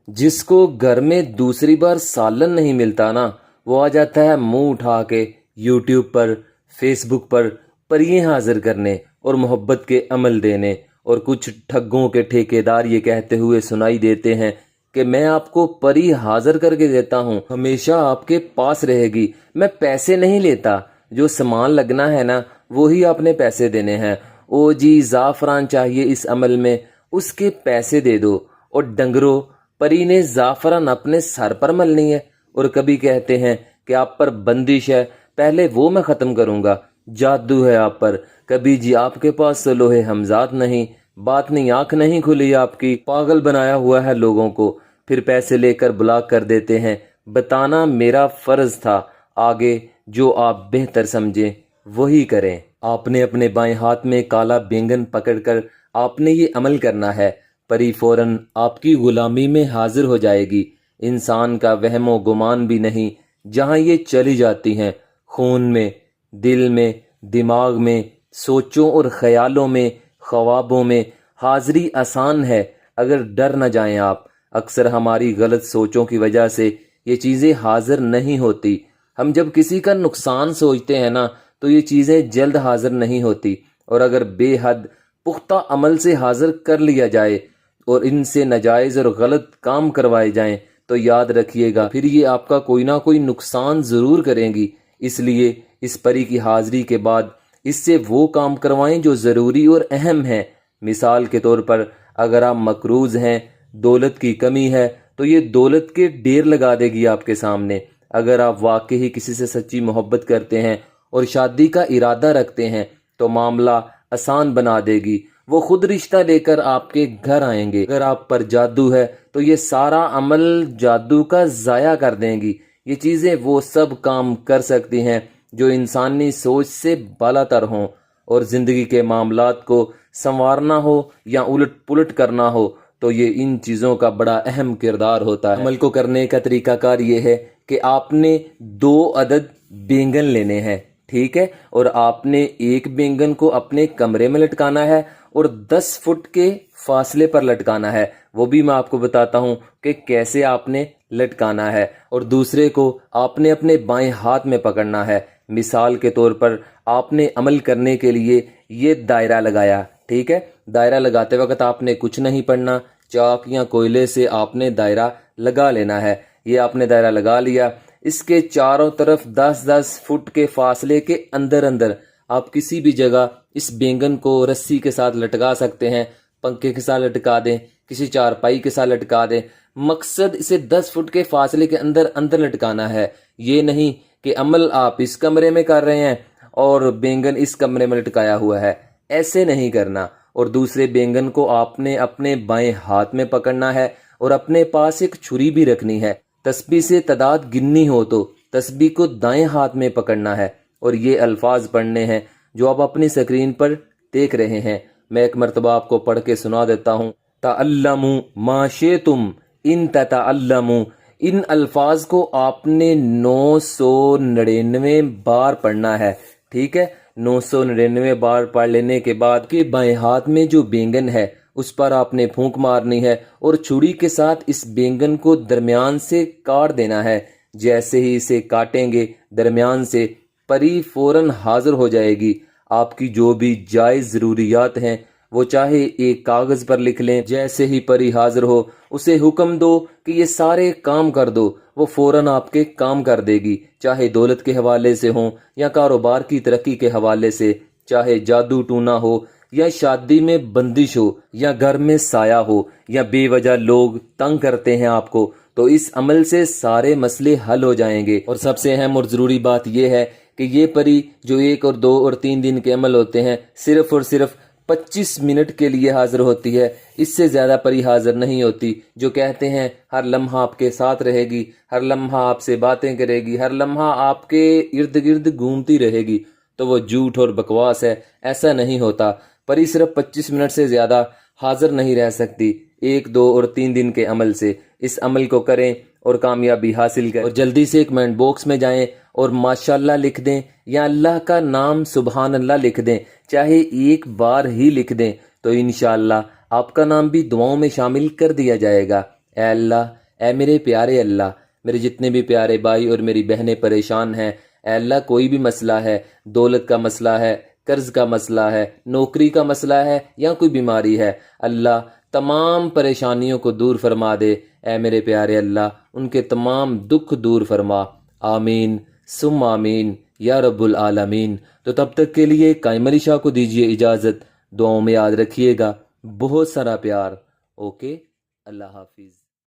جس کو گھر میں دوسری بار سالن نہیں ملتا نا، وہ آ جاتا ہے منہ اٹھا کے یوٹیوب پر، فیس بک پر پرییں حاضر کرنے اور محبت کے عمل دینے، اور کچھ ٹھگوں کے ٹھیکیدار یہ کہتے ہوئے سنائی دیتے ہیں کہ میں آپ کو پری حاضر کر کے دیتا ہوں، ہمیشہ آپ کے پاس رہے گی، میں پیسے نہیں لیتا، جو سامان لگنا ہے نا وہی آپ نے پیسے دینے ہیں، او جی زعفران چاہیے اس عمل میں، اس کے پیسے دے دو، اور ڈنگرو پری نے زعفران اپنے سر پر ملنی ہے، اور کبھی کہتے ہیں کہ آپ پر بندش ہے، پہلے وہ میں ختم کروں گا، جادو ہے آپ پر، کبھی جی آپ کے پاس تو لوہے ہمزاد نہیں، بات نہیں، آنکھ نہیں کھلی آپ کی، پاگل بنایا ہوا ہے لوگوں کو، پھر پیسے لے کر بلاک کر دیتے ہیں، بتانا میرا فرض تھا، آگے جو آپ بہتر سمجھیں وہی کریں۔ آپ نے اپنے بائیں ہاتھ میں کالا بینگن پکڑ کر آپ نے یہ عمل کرنا ہے، پری فوراً آپ کی غلامی میں حاضر ہو جائے گی، انسان کا وہم و گمان بھی نہیں، جہاں یہ چلی جاتی ہیں، خون میں، دل میں، دماغ میں، سوچوں اور خیالوں میں، خوابوں میں، حاضری آسان ہے اگر ڈر نہ جائیں آپ، اکثر ہماری غلط سوچوں کی وجہ سے یہ چیزیں حاضر نہیں ہوتی، ہم جب کسی کا نقصان سوچتے ہیں نا تو یہ چیزیں جلد حاضر نہیں ہوتی، اور اگر بے حد پختہ عمل سے حاضر کر لیا جائے اور ان سے ناجائز اور غلط کام کروائے جائیں تو یاد رکھیے گا پھر یہ آپ کا کوئی نہ کوئی نقصان ضرور کریں گی، اس لیے اس پری کی حاضری کے بعد اس سے وہ کام کروائیں جو ضروری اور اہم ہیں۔ مثال کے طور پر اگر آپ مقروض ہیں، دولت کی کمی ہے تو یہ دولت کے ڈھیر لگا دے گی آپ کے سامنے، اگر آپ واقعی کسی سے سچی محبت کرتے ہیں اور شادی کا ارادہ رکھتے ہیں تو معاملہ آسان بنا دے گی، وہ خود رشتہ لے کر آپ کے گھر آئیں گے، اگر آپ پر جادو ہے تو یہ سارا عمل جادو کا ضائع کر دیں گی، یہ چیزیں وہ سب کام کر سکتی ہیں جو انسانی سوچ سے بالاتر ہوں، اور زندگی کے معاملات کو سنوارنا ہو یا الٹ پلٹ کرنا ہو تو یہ ان چیزوں کا بڑا اہم کردار ہوتا ہے۔ عمل کو کرنے کا طریقہ کار یہ ہے کہ آپ نے 2 عدد بینگن لینے ہیں، ٹھیک ہے، اور آپ نے ایک بینگن کو اپنے کمرے میں لٹکانا ہے اور 10 فٹ کے فاصلے پر لٹکانا ہے، وہ بھی میں آپ کو بتاتا ہوں کہ کیسے آپ نے لٹکانا ہے، اور دوسرے کو آپ نے اپنے بائیں ہاتھ میں پکڑنا ہے۔ مثال کے طور پر آپ نے عمل کرنے کے لیے یہ دائرہ لگایا، ٹھیک ہے، دائرہ لگاتے وقت آپ نے کچھ نہیں پڑھنا، چاک یا کوئلے سے آپ نے دائرہ لگا لینا ہے، یہ آپ نے دائرہ لگا لیا، اس کے چاروں طرف 10-10 فٹ کے فاصلے کے اندر اندر آپ کسی بھی جگہ اس بینگن کو رسی کے ساتھ لٹکا سکتے ہیں، پنکھے کے ساتھ لٹکا دیں، کسی چارپائی کے ساتھ لٹکا دیں، مقصد اسے 10 فٹ کے فاصلے کے اندر اندر لٹکانا ہے، یہ نہیں کہ عمل آپ اس کمرے میں کر رہے ہیں اور بینگن اس کمرے میں لٹکایا ہوا ہے، ایسے نہیں کرنا، اور دوسرے بینگن کو آپ نے اپنے بائیں ہاتھ میں پکڑنا ہے اور اپنے پاس ایک چھری بھی رکھنی ہے، تسبیح سے تعداد گننی ہو تو تسبیح کو دائیں ہاتھ میں پکڑنا ہے اور یہ الفاظ پڑھنے ہیں جو آپ اپنی سکرین پر دیکھ رہے ہیں، میں ایک مرتبہ آپ کو پڑھ کے سنا دیتا ہوں۔ تعلموا ما شئتم ان تتعلموا، ان الفاظ کو آپ نے 999 بار پڑھنا ہے، ٹھیک ہے، 999 بار پڑھ لینے کے بعد کہ بائیں ہاتھ میں جو بینگن ہے اس پر آپ نے پھونک مارنی ہے اور چھری کے ساتھ اس بینگن کو درمیان سے کاٹ دینا ہے، جیسے ہی اسے کاٹیں گے درمیان سے پری فوراً حاضر ہو جائے گی، آپ کی جو بھی جائز ضروریات ہیں وہ چاہے ایک کاغذ پر لکھ لیں، جیسے ہی پری حاضر ہو اسے حکم دو کہ یہ سارے کام کر دو، وہ فوراً آپ کے کام کر دے گی، چاہے دولت کے حوالے سے ہوں یا کاروبار کی ترقی کے حوالے سے، چاہے جادو ٹونا ہو یا شادی میں بندش ہو یا گھر میں سایہ ہو یا بے وجہ لوگ تنگ کرتے ہیں آپ کو، تو اس عمل سے سارے مسئلے حل ہو جائیں گے۔ اور سب سے اہم اور ضروری بات یہ ہے کہ یہ پری جو 1 اور 2 اور 3 دن کے عمل ہوتے ہیں صرف اور صرف 25 منٹ کے لیے حاضر ہوتی ہے، اس سے زیادہ پری حاضر نہیں ہوتی، جو کہتے ہیں ہر لمحہ آپ کے ساتھ رہے گی، ہر لمحہ آپ سے باتیں کرے گی، ہر لمحہ آپ کے ارد گرد گھومتی رہے گی، تو وہ جھوٹ اور بکواس ہے، ایسا نہیں ہوتا، پری صرف 25 منٹ سے زیادہ حاضر نہیں رہ سکتی 1، 2 اور 3 دن کے عمل سے۔ اس عمل کو کریں اور کامیابی حاصل کریں، اور جلدی سے کمنٹ باکس میں جائیں اور ماشاءاللہ لکھ دیں یا اللہ کا نام سبحان اللہ لکھ دیں، چاہے 1 بار ہی لکھ دیں تو انشاءاللہ آپ کا نام بھی دعاؤں میں شامل کر دیا جائے گا۔ اے اللہ، اے میرے پیارے اللہ، میرے جتنے بھی پیارے بھائی اور میری بہنیں پریشان ہیں، اے اللہ کوئی بھی مسئلہ ہے، دولت کا مسئلہ ہے، قرض کا مسئلہ ہے، نوکری کا مسئلہ ہے یا کوئی بیماری ہے، اللہ تمام پریشانیوں کو دور فرما دے۔ اے میرے پیارے اللہ، ان کے تمام دکھ دور فرما۔ آمین ثم آمین یا رب العالمین۔ تو تب تک کے لیے قائم علی شاہ کو دیجیے اجازت، دعاؤں میں یاد رکھیے گا، بہت سارا پیار۔ اوکے، اللہ حافظ۔